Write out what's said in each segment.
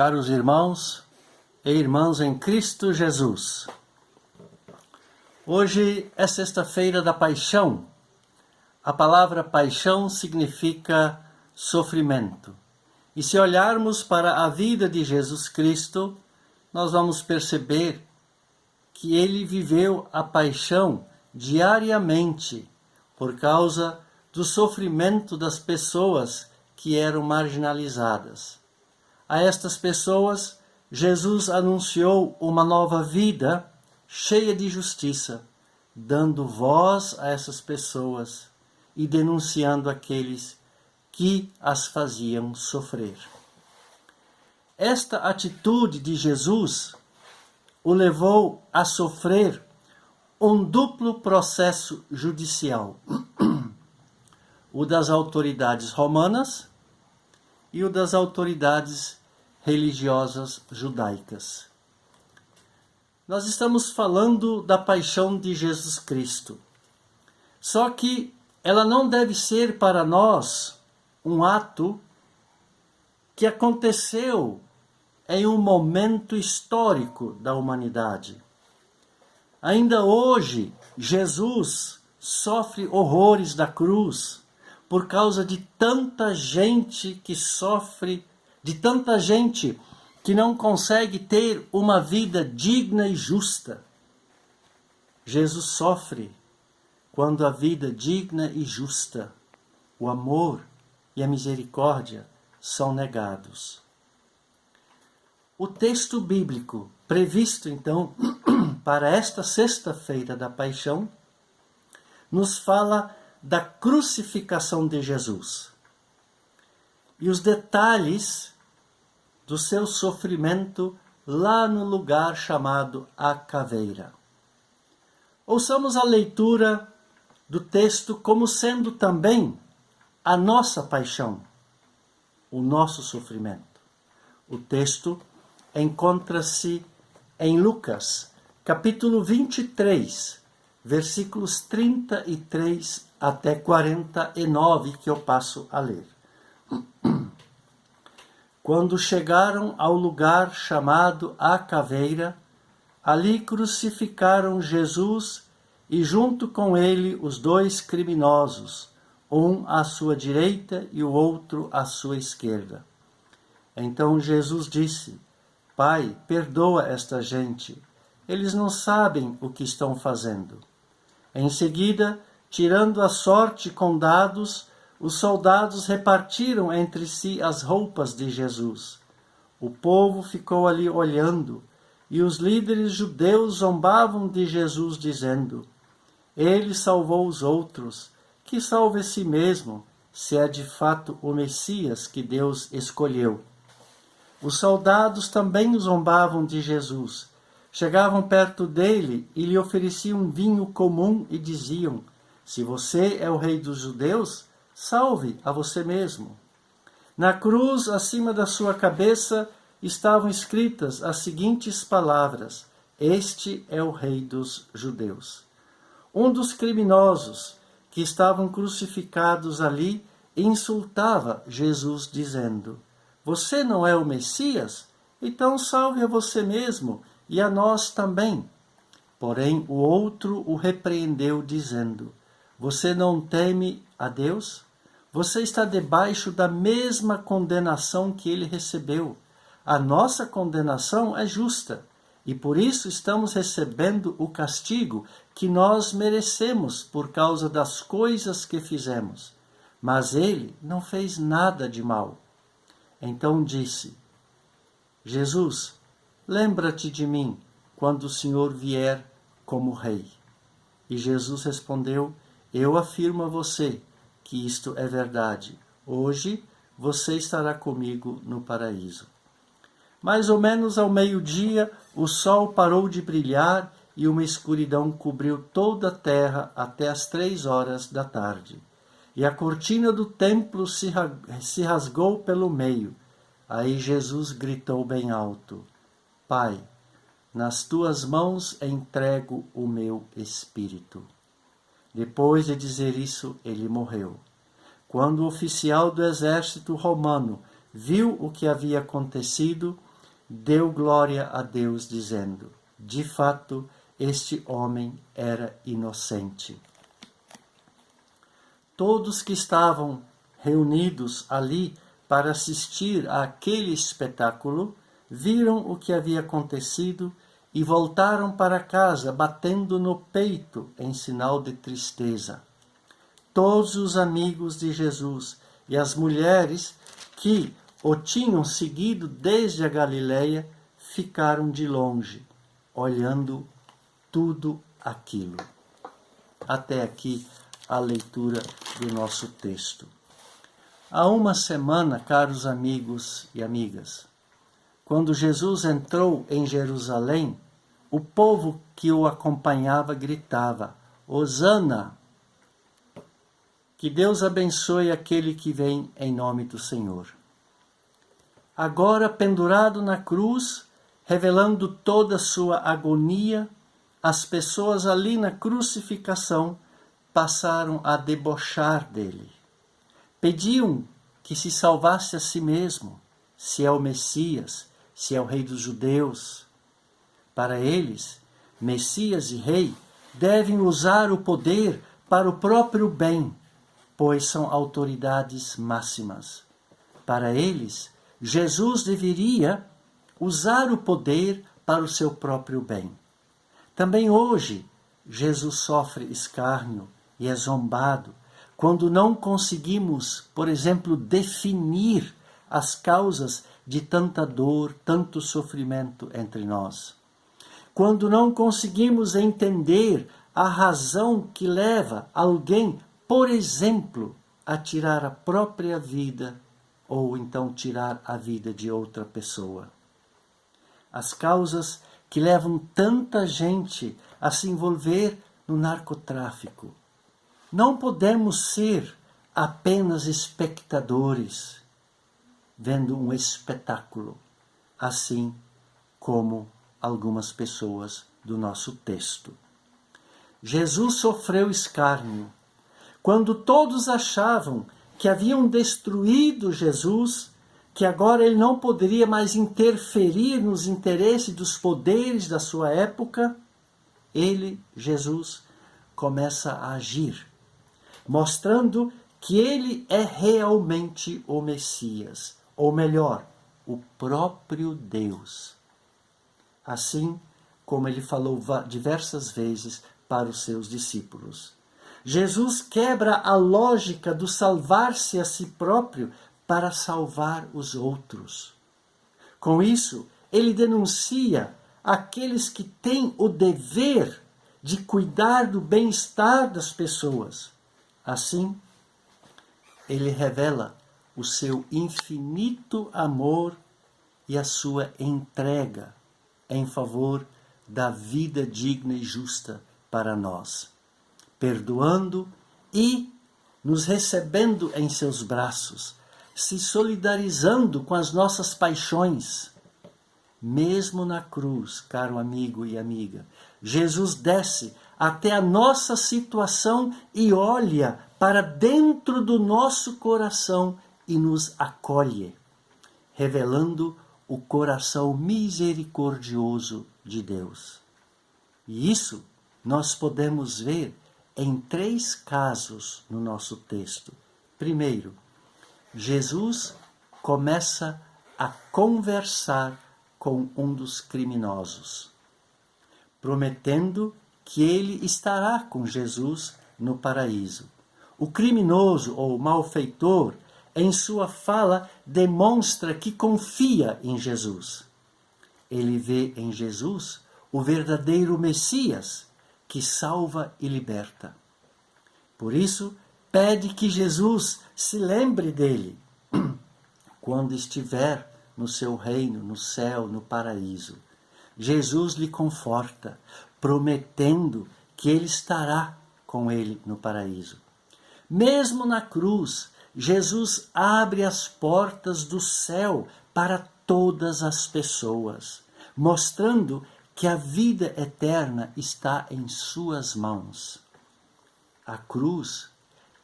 Caros irmãos e irmãs em Cristo Jesus, hoje é sexta-feira da Paixão. A palavra paixão significa sofrimento. E se olharmos para a vida de Jesus Cristo, nós vamos perceber que ele viveu a paixão diariamente por causa do sofrimento das pessoas que eram marginalizadas. A estas pessoas, Jesus anunciou uma nova vida cheia de justiça, dando voz a essas pessoas e denunciando aqueles que as faziam sofrer. Esta atitude de Jesus o levou a sofrer um duplo processo judicial, o das autoridades romanas e o das autoridades religiosas judaicas. Nós estamos falando da paixão de Jesus Cristo. Só que ela não deve ser para nós um ato que aconteceu em um momento histórico da humanidade. Ainda hoje, Jesus sofre horrores da cruz por causa de tanta gente que sofre, de tanta gente que não consegue ter uma vida digna e justa. Jesus sofre quando a vida digna e justa, o amor e a misericórdia são negados. O texto bíblico previsto, então, para esta sexta-feira da Paixão, nos fala da crucificação de Jesus e os detalhes do seu sofrimento lá no lugar chamado a Caveira. Ouçamos a leitura do texto como sendo também a nossa paixão, o nosso sofrimento. O texto encontra-se em Lucas, capítulo 23, versículos 33 até 49, que eu passo a ler. Quando chegaram ao lugar chamado a Caveira, ali crucificaram Jesus e junto com ele os dois criminosos, um à sua direita e o outro à sua esquerda. Então Jesus disse: Pai, perdoa esta gente, eles não sabem o que estão fazendo. Em seguida, tirando a sorte com dados, os soldados repartiram entre si as roupas de Jesus. O povo ficou ali olhando, e os líderes judeus zombavam de Jesus, dizendo: Ele salvou os outros, que salve a si mesmo, se é de fato o Messias que Deus escolheu. Os soldados também zombavam de Jesus. Chegavam perto dele e lhe ofereciam vinho comum e diziam: Se você é o rei dos judeus, salve a você mesmo. Na cruz, acima da sua cabeça, estavam escritas as seguintes palavras: Este é o rei dos judeus. Um dos criminosos que estavam crucificados ali insultava Jesus, dizendo: Você não é o Messias? Então salve a você mesmo e a nós também. Porém, o outro o repreendeu, dizendo: Você não teme a Deus? Você está debaixo da mesma condenação que ele recebeu. A nossa condenação é justa, e por isso estamos recebendo o castigo que nós merecemos por causa das coisas que fizemos. Mas ele não fez nada de mal. Então disse: Jesus, lembra-te de mim quando o Senhor vier como rei. E Jesus respondeu: Eu afirmo a você que isto é verdade. Hoje você estará comigo no paraíso. Mais ou menos ao meio-dia, o sol parou de brilhar e uma escuridão cobriu toda a terra até as 3 horas da tarde. E a cortina do templo se rasgou pelo meio. Aí Jesus gritou bem alto: Pai, nas tuas mãos entrego o meu espírito. Depois de dizer isso, ele morreu. Quando o oficial do exército romano viu o que havia acontecido, deu glória a Deus, dizendo: de fato, este homem era inocente. Todos que estavam reunidos ali para assistir àquele espetáculo viram o que havia acontecido e voltaram para casa batendo no peito em sinal de tristeza. Todos os amigos de Jesus e as mulheres que o tinham seguido desde a Galileia ficaram de longe, olhando tudo aquilo. Até aqui a leitura do nosso texto. Há uma semana, caros amigos e amigas, quando Jesus entrou em Jerusalém, o povo que o acompanhava gritava: Hosana! Que Deus abençoe aquele que vem em nome do Senhor. Agora, pendurado na cruz, revelando toda a sua agonia, as pessoas ali na crucificação passaram a debochar dele. Pediam que se salvasse a si mesmo, se é o Messias, se é o Rei dos Judeus. Para eles, Messias e Rei devem usar o poder para o próprio bem, pois são autoridades máximas. Para eles, Jesus deveria usar o poder para o seu próprio bem. Também hoje, Jesus sofre escárnio e é zombado quando não conseguimos, por exemplo, definir as causas de tanta dor, tanto sofrimento entre nós. Quando não conseguimos entender a razão que leva alguém, por exemplo, a tirar a própria vida ou então tirar a vida de outra pessoa. As causas que levam tanta gente a se envolver no narcotráfico. Não podemos ser apenas espectadores, vendo um espetáculo, assim como algumas pessoas do nosso texto. Jesus sofreu escárnio. Quando todos achavam que haviam destruído Jesus, que agora ele não poderia mais interferir nos interesses dos poderes da sua época, ele, Jesus, começa a agir, mostrando que ele é realmente o Messias, ou melhor, o próprio Deus. Assim como ele falou diversas vezes para os seus discípulos. Jesus quebra a lógica do salvar-se a si próprio para salvar os outros. Com isso, ele denuncia aqueles que têm o dever de cuidar do bem-estar das pessoas. Assim, ele revela o seu infinito amor e a sua entrega em favor da vida digna e justa para nós, perdoando e nos recebendo em seus braços, se solidarizando com as nossas paixões. Mesmo na cruz, caro amigo e amiga, Jesus desce até a nossa situação e olha para dentro do nosso coração e nos acolhe, revelando o coração misericordioso de Deus. E isso nós podemos ver em 3 casos no nosso texto. Primeiro, Jesus começa a conversar com um dos criminosos, prometendo que ele estará com Jesus no paraíso. O criminoso ou malfeitor, em sua fala, demonstra que confia em Jesus. Ele vê em Jesus o verdadeiro Messias, que salva e liberta. Por isso, pede que Jesus se lembre dele quando estiver no seu reino, no céu, no paraíso. Jesus lhe conforta, prometendo que ele estará com ele no paraíso. Mesmo na cruz, Jesus abre as portas do céu para todas as pessoas, mostrando que a vida eterna está em suas mãos. A cruz,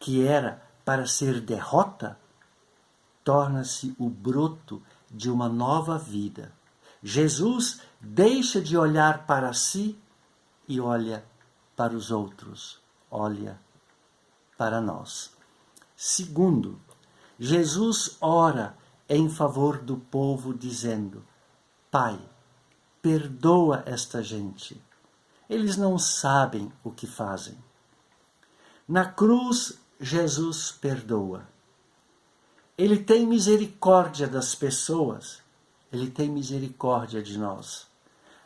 que era para ser derrota, torna-se o broto de uma nova vida. Jesus deixa de olhar para si e olha para os outros, olha para nós. Segundo, Jesus ora em favor do povo dizendo: Pai, perdoa esta gente. Eles não sabem o que fazem. Na cruz, Jesus perdoa. Ele tem misericórdia das pessoas. Ele tem misericórdia de nós.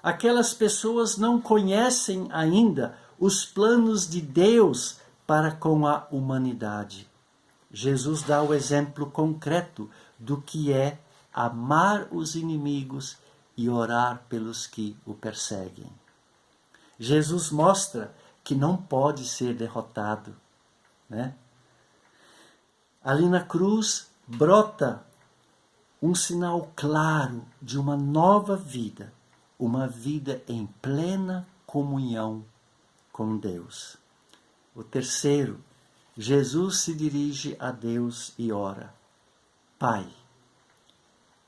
Aquelas pessoas não conhecem ainda os planos de Deus para com a humanidade. Jesus dá o exemplo concreto do que é amar os inimigos e orar pelos que o perseguem. Jesus mostra que não pode ser derrotado, né? Ali na cruz brota um sinal claro de uma nova vida, uma vida em plena comunhão com Deus. O terceiro, Jesus se dirige a Deus e ora: Pai,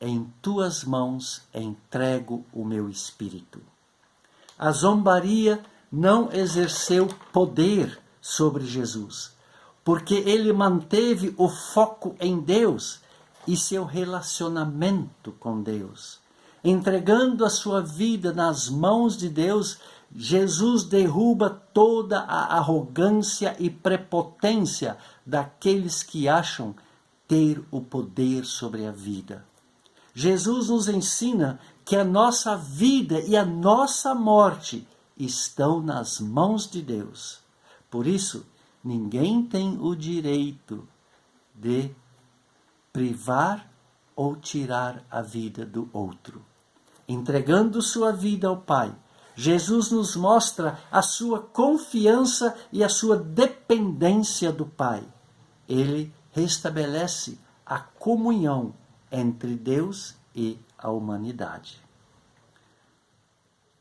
em tuas mãos entrego o meu espírito. A zombaria não exerceu poder sobre Jesus, porque ele manteve o foco em Deus e seu relacionamento com Deus. Entregando a sua vida nas mãos de Deus, Jesus derruba toda a arrogância e prepotência daqueles que acham ter o poder sobre a vida. Jesus nos ensina que a nossa vida e a nossa morte estão nas mãos de Deus. Por isso, ninguém tem o direito de privar ou tirar a vida do outro. Entregando sua vida ao Pai, Jesus nos mostra a sua confiança e a sua dependência do Pai. Ele restabelece a comunhão entre Deus e a humanidade.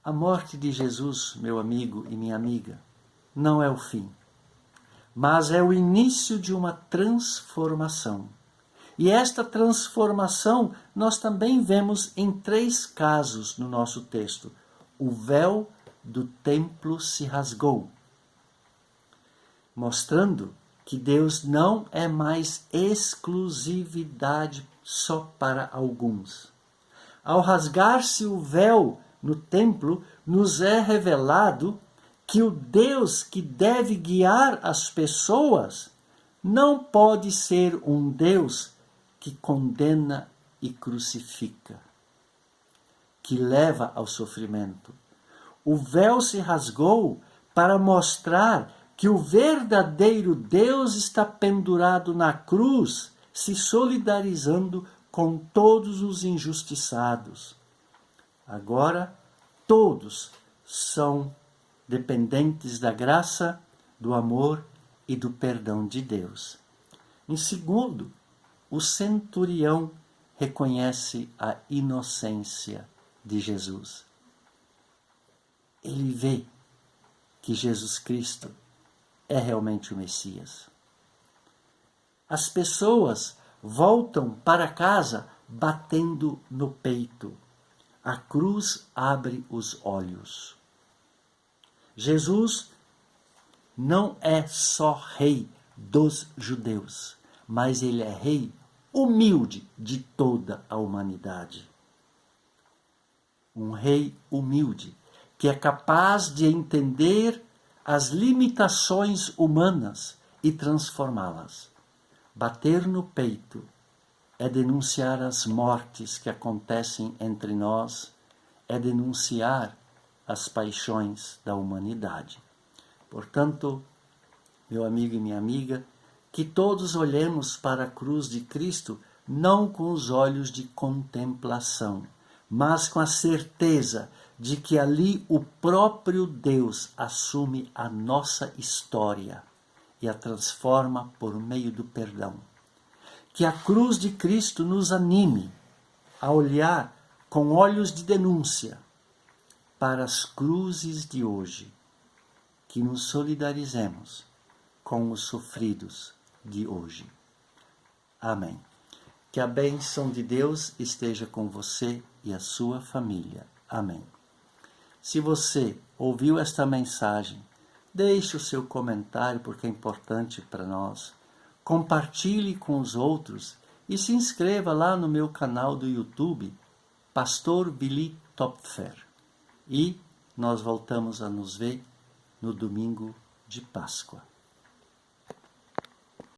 A morte de Jesus, meu amigo e minha amiga, não é o fim, mas é o início de uma transformação. E esta transformação nós também vemos em 3 casos no nosso texto. O véu do templo se rasgou, mostrando que Deus não é mais exclusividade só para alguns. Ao rasgar-se o véu no templo, nos é revelado que o Deus que deve guiar as pessoas não pode ser um Deus que condena e crucifica, que leva ao sofrimento. O véu se rasgou para mostrar que o verdadeiro Deus está pendurado na cruz, se solidarizando com todos os injustiçados. Agora, todos são dependentes da graça, do amor e do perdão de Deus. Em segundo, o centurião reconhece a inocência de Jesus. Ele vê que Jesus Cristo é realmente o Messias. As pessoas voltam para casa batendo no peito. A cruz abre os olhos. Jesus não é só rei dos judeus, mas ele é rei humilde de toda a humanidade. Um rei humilde, que é capaz de entender as limitações humanas e transformá-las. Bater no peito é denunciar as mortes que acontecem entre nós, é denunciar as paixões da humanidade. Portanto, meu amigo e minha amiga, que todos olhemos para a cruz de Cristo não com os olhos de contemplação, mas com a certeza de que ali o próprio Deus assume a nossa história e a transforma por meio do perdão. Que a cruz de Cristo nos anime a olhar com olhos de denúncia para as cruzes de hoje, que nos solidarizemos com os sofridos de hoje. Amém. Que a bênção de Deus esteja com você e e a sua família. Amém. Se você ouviu esta mensagem, deixe o seu comentário porque é importante para nós. Compartilhe com os outros e se inscreva lá no meu canal do YouTube, Pastor Billy Topfer. E nós voltamos a nos ver no domingo de Páscoa.